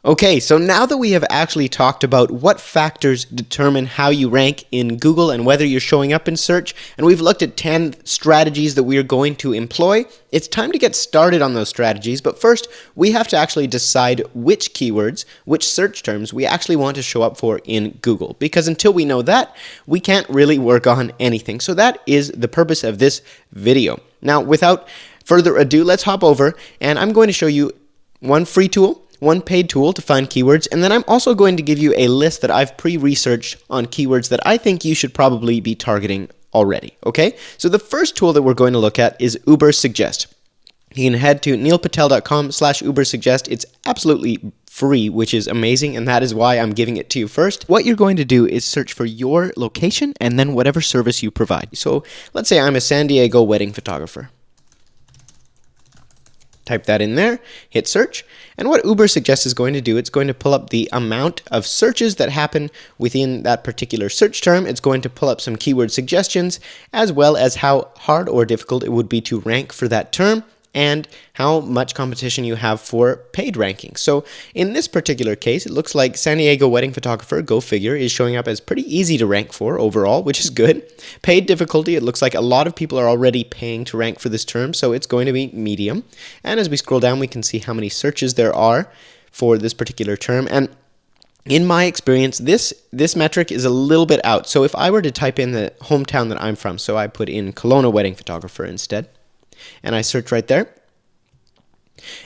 Okay, so now that we have actually talked about what factors determine how you rank in Google and whether you're showing up in search, and we've looked at 10 strategies that we are going to employ, it's time to get started on those strategies. But first, we have to actually decide which keywords, which search terms we actually want to show up for in Google. Because until we know that, we can't really work on anything. So that is the purpose of this video. Now, without further ado, let's hop over, and I'm going to show you one free tool, one paid tool to find keywords, and then I'm also going to give you a list that I've pre-researched on keywords that I think you should probably be targeting already, okay? So the first tool that we're going to look at is Ubersuggest. You can head to neilpatel.com/Ubersuggest. It's absolutely free, which is amazing, and that is why I'm giving it to you first. What you're going to do is search for your location and then whatever service you provide. So let's say I'm a San Diego wedding photographer. Type that in there, hit search, and what Ubersuggest is going to do, it's going to pull up the amount of searches that happen within that particular search term. It's going to pull up some keyword suggestions, as well as how hard or difficult it would be to rank for that term, and how much competition you have for paid rankings. So in this particular case, it looks like San Diego wedding photographer, go figure, is showing up as pretty easy to rank for overall, which is good. Paid difficulty, it looks like a lot of people are already paying to rank for this term, so it's going to be medium. And as we scroll down, we can see how many searches there are for this particular term. And in my experience, this metric is a little bit out. So if I were to type in the hometown that I'm from, so I put in Kelowna wedding photographer instead, and I search right there,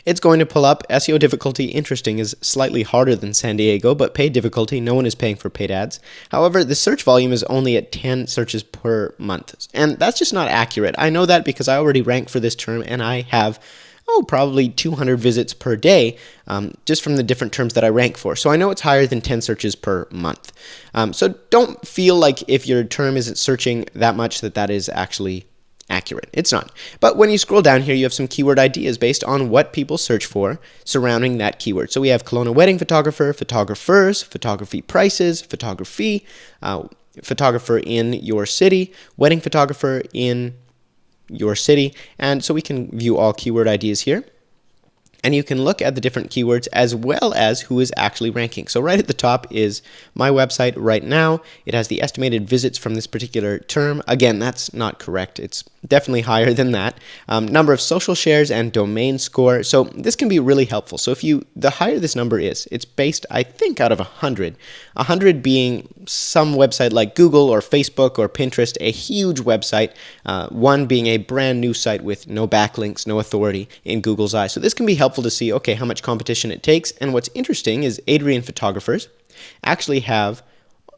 it's going to pull up SEO difficulty. Interesting is slightly harder than San Diego, but paid difficulty, no one is paying for paid ads. However, the search volume is only at 10 searches per month, and that's just not accurate. I know that because I already rank for this term, and I have probably 200 visits per day just from the different terms that I rank for. So I know it's higher than 10 searches per month. So don't feel like if your term isn't searching that much that is actually accurate. It's not. But when you scroll down here, you have some keyword ideas based on what people search for surrounding that keyword. So we have Kelowna wedding photographer, photographers, photography prices, photography, photographer in your city, wedding photographer in your city. And so we can view all keyword ideas here. And you can look at the different keywords as well as who is actually ranking. So right at the top is my website right now. It has the estimated visits from this particular term. Again, that's not correct. It's definitely higher than that. Number of social shares and domain score. So this can be really helpful. So the higher this number is, it's based, I think, out of 100. 100 being some website like Google or Facebook or Pinterest, a huge website. 1 being a brand new site with no backlinks, no authority in Google's eyes. So this can be helpful to see, okay, how much competition it takes. And what's interesting is Adrian photographers actually have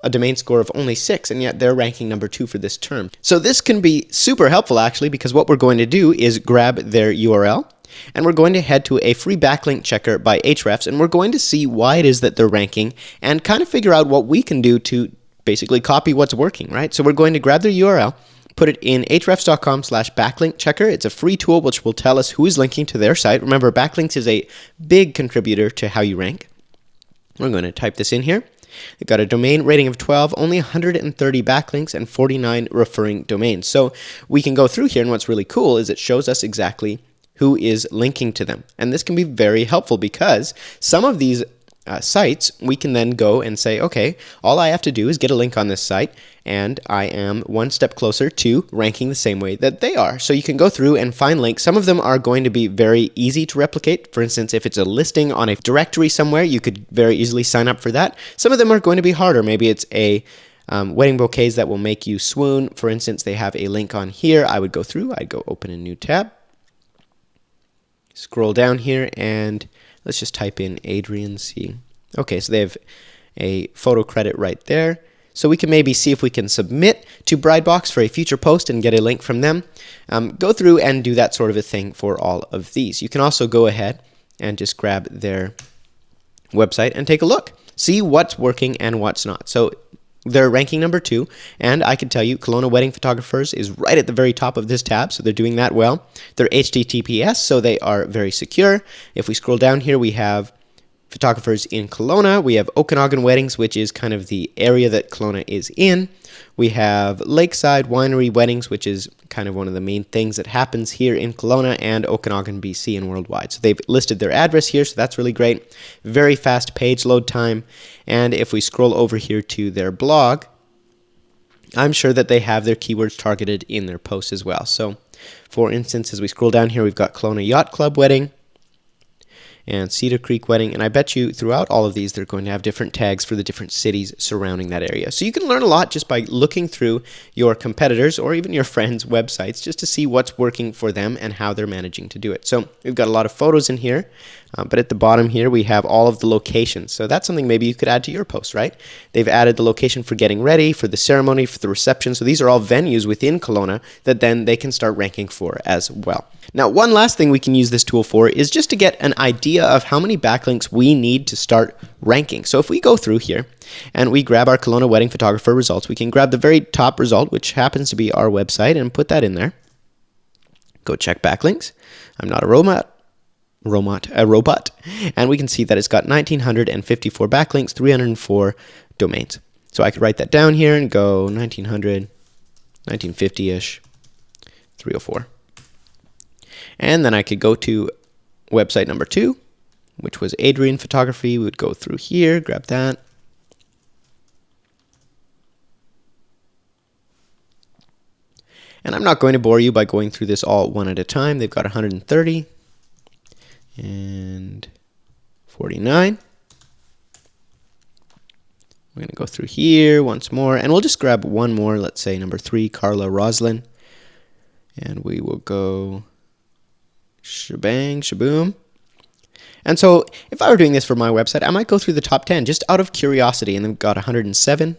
a domain score of only 6, and yet they're ranking number 2 for this term. So this can be super helpful actually, because what we're going to do is grab their URL, and we're going to head to a free backlink checker by Ahrefs, and we're going to see why it is that they're ranking and kind of figure out what we can do to basically copy what's working, right? So we're going to grab their URL, put it in ahrefs.com/backlink checker. It's a free tool which will tell us who is linking to their site. Remember, backlinks is a big contributor to how you rank. We're going to type this in here. They've got a domain rating of 12, only 130 backlinks, and 49 referring domains. So we can go through here, and what's really cool is it shows us exactly who is linking to them. And this can be very helpful because some of these sites, we can then go and say, okay, all I have to do is get a link on this site, and I am one step closer to ranking the same way that they are. So you can go through and find links. Some of them are going to be very easy to replicate. For instance, if it's a listing on a directory somewhere, you could very easily sign up for that. Some of them are going to be harder. Maybe it's a wedding bouquets that will make you swoon. For instance, they have a link on here. I would go through, I'd go open a new tab, scroll down here, and let's just type in Adrian C. Okay, so they have a photo credit right there. So we can maybe see if we can submit to Bridebox for a future post and get a link from them. Go through and do that sort of a thing for all of these. You can also go ahead and just grab their website and take a look. See what's working and what's not. So they're ranking number 2, and I can tell you Kelowna wedding photographers is right at the very top of this tab, so they're doing that well. They're HTTPS, so they are very secure. If we scroll down here, we have photographers in Kelowna. We have Okanagan Weddings, which is kind of the area that Kelowna is in. We have Lakeside Winery Weddings, which is kind of one of the main things that happens here in Kelowna and Okanagan, BC, and worldwide. So they've listed their address here, so that's really great. Very fast page load time. And if we scroll over here to their blog, I'm sure that they have their keywords targeted in their posts as well. So, for instance, as we scroll down here, we've got Kelowna Yacht Club Wedding and Cedar Creek Wedding, and I bet you throughout all of these they're going to have different tags for the different cities surrounding that area. So you can learn a lot just by looking through your competitors or even your friends' websites just to see what's working for them and how they're managing to do it. So we've got a lot of photos in here, but at the bottom here we have all of the locations. So that's something maybe you could add to your post, right? They've added the location for getting ready, for the ceremony, for the reception. So these are all venues within Kelowna that then they can start ranking for as well. Now, one last thing we can use this tool for is just to get an idea of how many backlinks we need to start ranking. So if we go through here and we grab our Kelowna wedding photographer results, we can grab the very top result, which happens to be our website, and put that in there. Go check backlinks. I'm not a robot. And we can see that it's got 1,954 backlinks, 304 domains. So I could write that down here and go 1,900, 1950-ish, 304. And then I could go to website number 2, which was Adrian Photography. We would go through here, grab that. And I'm not going to bore you by going through this all one at a time. They've got 130 and 49. We're going to go through here once more, and we'll just grab one more. Let's say number 3, Carla Roslin. And we will go shebang, shaboom. And so if I were doing this for my website, I might go through the top 10 just out of curiosity, and then got 107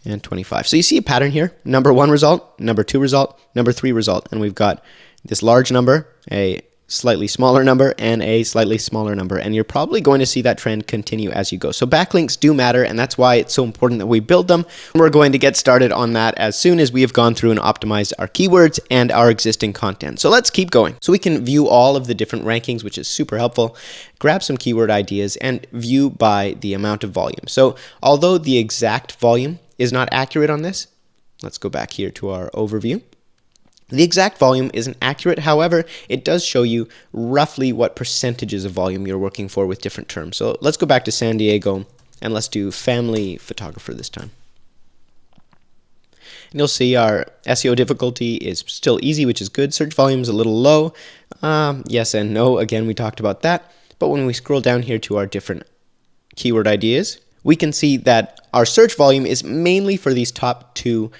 and 25. So you see a pattern here. Number 1 result, number 2 result, number 3 result. And we've got this large number, a slightly smaller number, and a slightly smaller number. And you're probably going to see that trend continue as you go. So backlinks do matter, and that's why it's so important that we build them. We're going to get started on that as soon as we have gone through and optimized our keywords and our existing content. So let's keep going. So we can view all of the different rankings, which is super helpful. Grab some keyword ideas and view by the amount of volume. So although the exact volume is not accurate on this, let's go back here to our overview. The exact volume isn't accurate, however, it does show you roughly what percentages of volume you're working for with different terms. So let's go back to San Diego and let's do family photographer this time. And you'll see our SEO difficulty is still easy, which is good. Search volume is a little low. Yes and no, again, we talked about that. But when we scroll down here to our different keyword ideas, we can see that our search volume is mainly for these top 2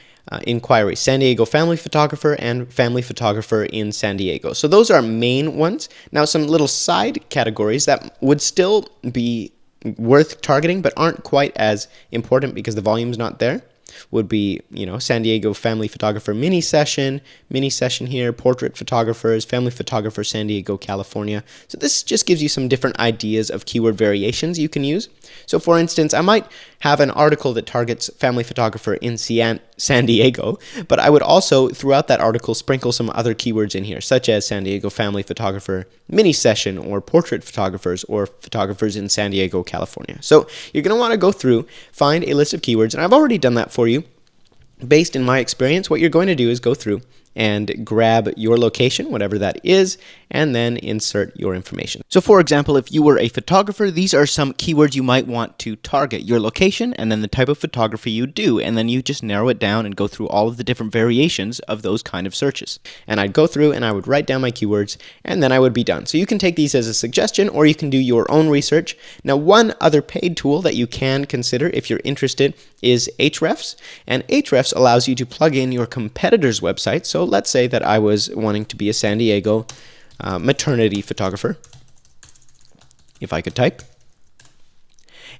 inquiries, San Diego family photographer and family photographer in San Diego. So those are main ones. Now some little side categories that would still be worth targeting but aren't quite as important because the volume's not there would be, San Diego family photographer mini session here, portrait photographers, family photographer San Diego, California. So this just gives you some different ideas of keyword variations you can use. So for instance, I might have an article that targets family photographer in San Diego, but I would also throughout that article sprinkle some other keywords in here, such as San Diego family photographer mini session or portrait photographers or photographers in San Diego, California. So you're going to want to go through, find a list of keywords, and I've already done that for you. Based in my experience, what you're going to do is go through and grab your location, whatever that is, and then insert your information. So for example, if you were a photographer, these are some keywords you might want to target: your location and then the type of photography you do, and then you just narrow it down and go through all of the different variations of those kind of searches. And I'd go through and I would write down my keywords, and then I would be done. So you can take these as a suggestion, or you can do your own research. Now, one other paid tool that you can consider if you're interested is Ahrefs, and Ahrefs allows you to plug in your competitor's website. So let's say that I was wanting to be a San Diego maternity photographer, if I could type.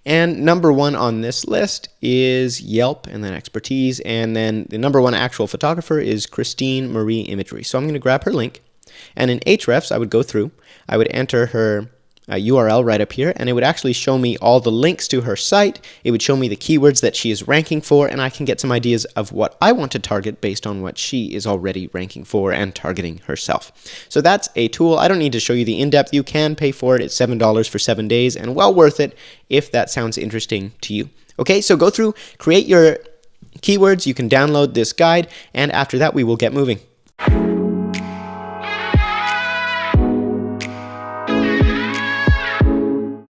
And number 1 on this list is Yelp, and then expertise, and then the number 1 actual photographer is Christine Marie Imagery. So I'm going to grab her link, and in Ahrefs I would go through, I would enter her URL right up here, and it would actually show me all the links to her site. It would show me the keywords that she is ranking for, and I can get some ideas of what I want to target based on what she is already ranking for and targeting herself. So that's a tool. I don't need to show you the in-depth. You can pay for it. It's $7 for 7 days, and well worth it if that sounds interesting to you. Okay, so go through, create your keywords. You can download this guide, and after that, we will get moving.